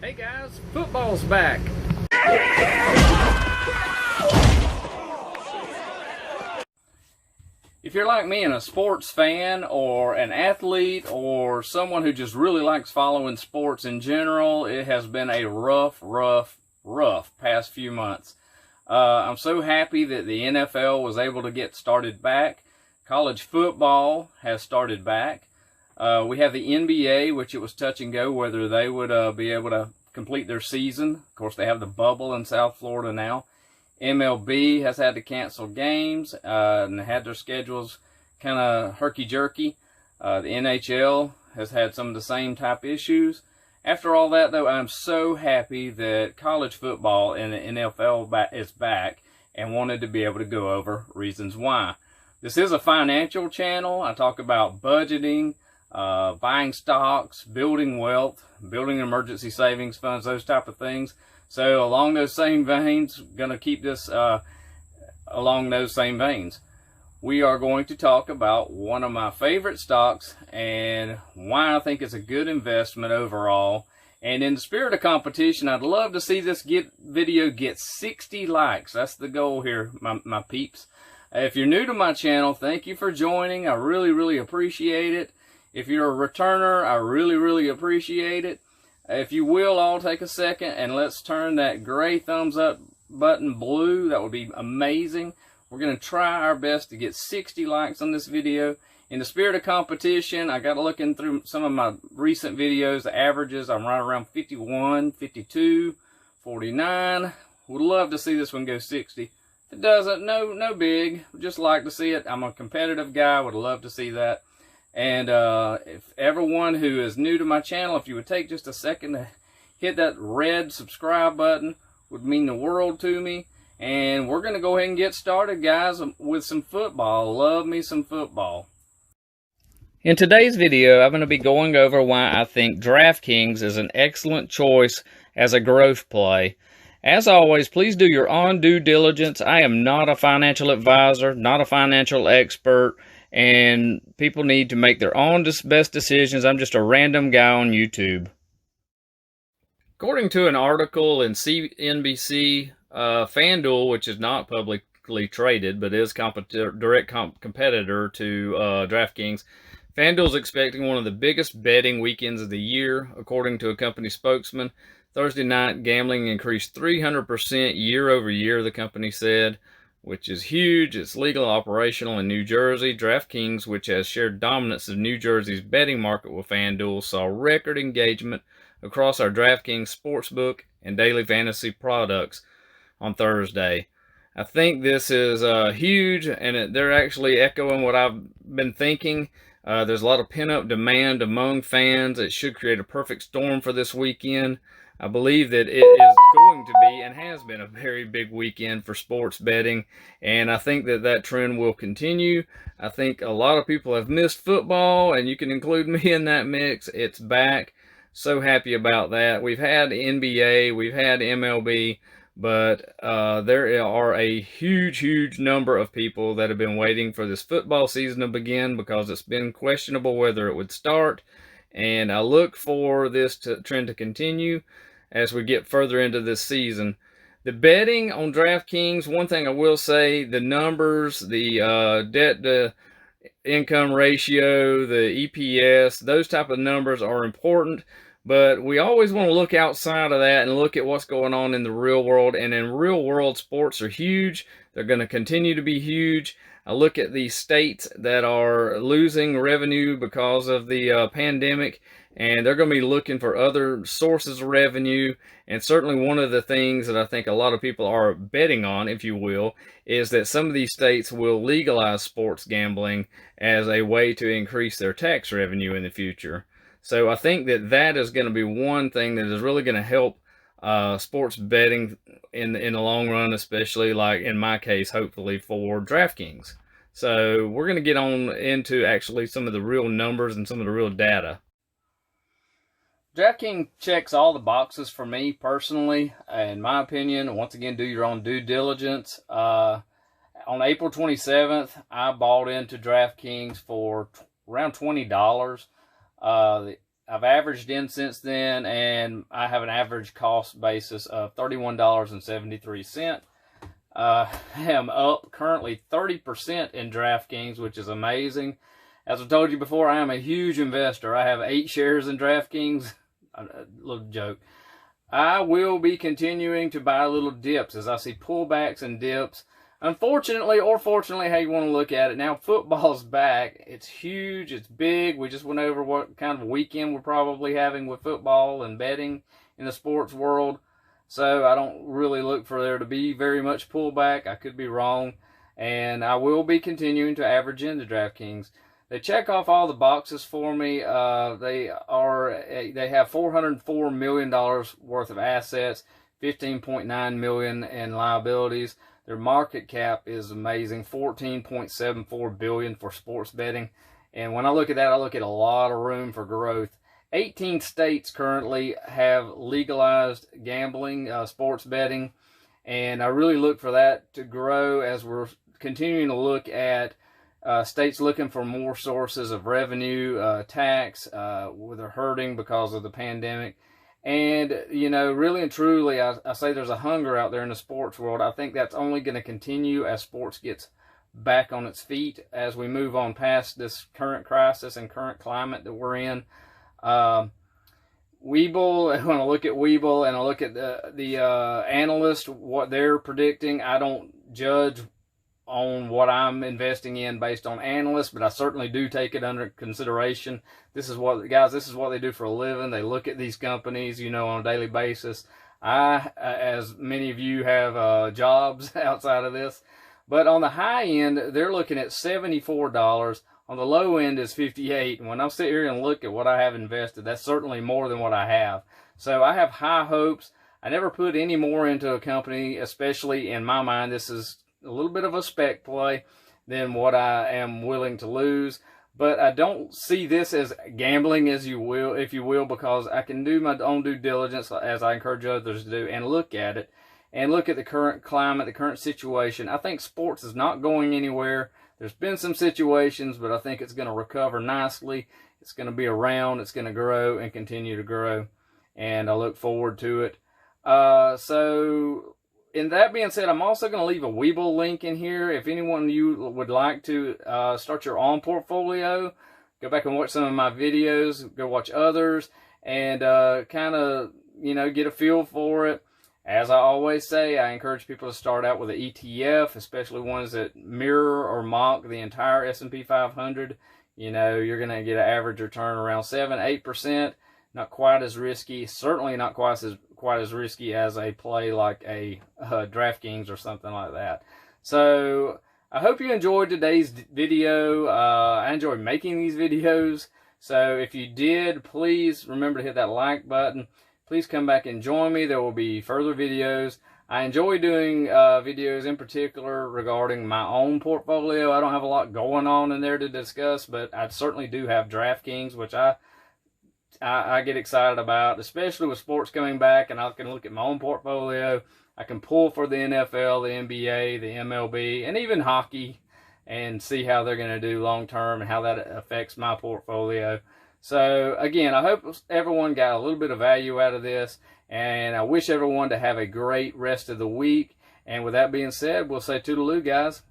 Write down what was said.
Hey guys, football's back. If you're like me and a sports fan or an athlete or someone who just really likes following sports in general, it has been a rough past few months. I'm so happy that the NFL was able to get started back. College football has started back. We have the NBA, which it was touch and go whether they would be able to complete their season. Of course, they have the bubble in South Florida now. MLB has had to cancel games and had their schedules kind of herky-jerky. The NHL has had some of the same type issues. After all that, though, I'm so happy that college football and the NFL is back and wanted to be able to go over reasons why. This is a financial channel. I talk about budgeting, buying stocks, building wealth, building emergency savings funds, those type of things. So along those same veins, going to keep this along those same veins. We are going to talk about one of my favorite stocks and why I think it's a good investment overall. And in the spirit of competition, I'd love to see this video get 60 likes. That's the goal here, my peeps. If you're new to my channel, thank you for joining. I really appreciate it. If you're a returner, I really appreciate it. If you will, all take a second and let's turn that gray thumbs up button blue. That would be amazing. We're going to try our best to get 60 likes on this video. In the spirit of competition, I got looking through some of my recent videos, the averages. I'm right around 51, 52, 49. Would love to see this one go 60. If it doesn't, no big. Just like to see it. I'm a competitive guy. Would love to see that. And if everyone who is new to my channel, if you would take just a second to hit that red subscribe button, would mean the world to me. And we're going to go ahead and get started, guys, with some football. Love me some football. In today's video, I'm going to be going over why I think DraftKings is an excellent choice as a growth play. As always, please do your own due diligence. I am not a financial advisor, not a financial expert, and people need to make their own best decisions. I'm just a random guy on YouTube. According to an article in CNBC, FanDuel, which is not publicly traded but is direct competitor to DraftKings, FanDuel is expecting one of the biggest betting weekends of the year. According to a company spokesman, Thursday night gambling increased 300% year over year, the company said, which is huge. It's legal operational in New Jersey. DraftKings, which has shared dominance of New Jersey's betting market with FanDuel, saw record engagement across our DraftKings sportsbook and daily fantasy products on Thursday. I think this is huge, and they're actually echoing what I've been thinking. There's a lot of pent-up demand among fans. It should create a perfect storm for this weekend. I believe that it is going to be and has been a very big weekend for sports betting, and I think that trend will continue. I think a lot of people have missed football, and you can include me in that mix. It's back. So happy about that. We've had NBA, we've had MLB, but there are a huge number of people that have been waiting for this football season to begin because it's been questionable whether it would start. And I look for this trend to continue as we get further into this season. The betting on DraftKings, one thing I will say, the numbers, the debt-to-income ratio, the EPS, those type of numbers are important. But we always want to look outside of that and look at what's going on in the real world. And in real world, sports are huge. They're going to continue to be huge. I look at the states that are losing revenue because of the pandemic, and they're going to be looking for other sources of revenue. And certainly one of the things that I think a lot of people are betting on, if you will, is that some of these states will legalize sports gambling as a way to increase their tax revenue in the future. So I think that is going to be one thing that is really going to help sports betting in the long run, especially like in my case, hopefully for DraftKings. So we're going to get on into actually some of the real numbers and some of the real data. DraftKings checks all the boxes for me personally, in my opinion. Once again, do your own due diligence. On April 27th, I bought into DraftKings for around $20. I've averaged in since then, and I have an average cost basis of $31.73. I am up currently 30% in DraftKings, which is amazing. As I told you before, I am a huge investor. I have 8 shares in DraftKings. A little joke. I will be continuing to buy little dips as I see pullbacks and dips. Unfortunately, or fortunately, how you want to look at it, now football's back. It's huge. It's big. We just went over what kind of weekend we're probably having with football and betting in the sports world. So I don't really look for there to be very much pullback. I could be wrong. And I will be continuing to average into DraftKings. They check off all the boxes for me. They have $404 million worth of assets, $15.9 million in liabilities. Their market cap is amazing, $14.74 billion for sports betting. And when I look at that, I look at a lot of room for growth. 18 states currently have legalized gambling, sports betting, and I really look for that to grow as we're continuing to look at states looking for more sources of revenue, tax, they're hurting because of the pandemic. And, you know, really and truly, I say there's a hunger out there in the sports world. I think that's only going to continue as sports gets back on its feet as we move on past this current crisis and current climate that we're in. Webull, when I look at Webull and I look at the analysts, what they're predicting, I don't judge on what I'm investing in based on analysts, but I certainly do take it under consideration. This is what, guys, this is what they do for a living. They look at these companies, you know, on a daily basis. As many of you have jobs outside of this, but on the high end, they're looking at $74. On the low end is $58. And when I sit here and look at what I have invested, that's certainly more than what I have. So I have high hopes. I never put any more into a company, especially in my mind. This is a little bit of a spec play than what I am willing to lose. But I don't see this as gambling, as you will, if you will, because I can do my own due diligence, as I encourage others to do, and look at it, and look at the current climate, the current situation. I think sports is not going anywhere. There's been some situations, but I think it's going to recover nicely. It's going to be around. It's going to grow and continue to grow, and I look forward to it. So, in that being said, I'm also going to leave a Webull link in here. If anyone you would like to start your own portfolio, go back and watch some of my videos, go watch others, and kind of, you know, get a feel for it. As I always say, I encourage people to start out with an ETF, especially ones that mirror or mock the entire S&P 500. You know, you're going to get an average return around 7-8%. Not quite as risky. Certainly not quite as risky as a play like a DraftKings or something like that. So I hope you enjoyed today's video. I enjoyed making these videos. So if you did, please remember to hit that like button. Please come back and join me. There will be further videos. I enjoy doing videos in particular regarding my own portfolio. I don't have a lot going on in there to discuss, but I certainly do have DraftKings, which I get excited about, especially with sports coming back, and I can look at my own portfolio. I can pull for the NFL, the NBA, the MLB, and even hockey, and see how they're going to do long term and how that affects my portfolio. So, again, I hope everyone got a little bit of value out of this, and I wish everyone to have a great rest of the week. And with that being said, we'll say toodaloo, guys.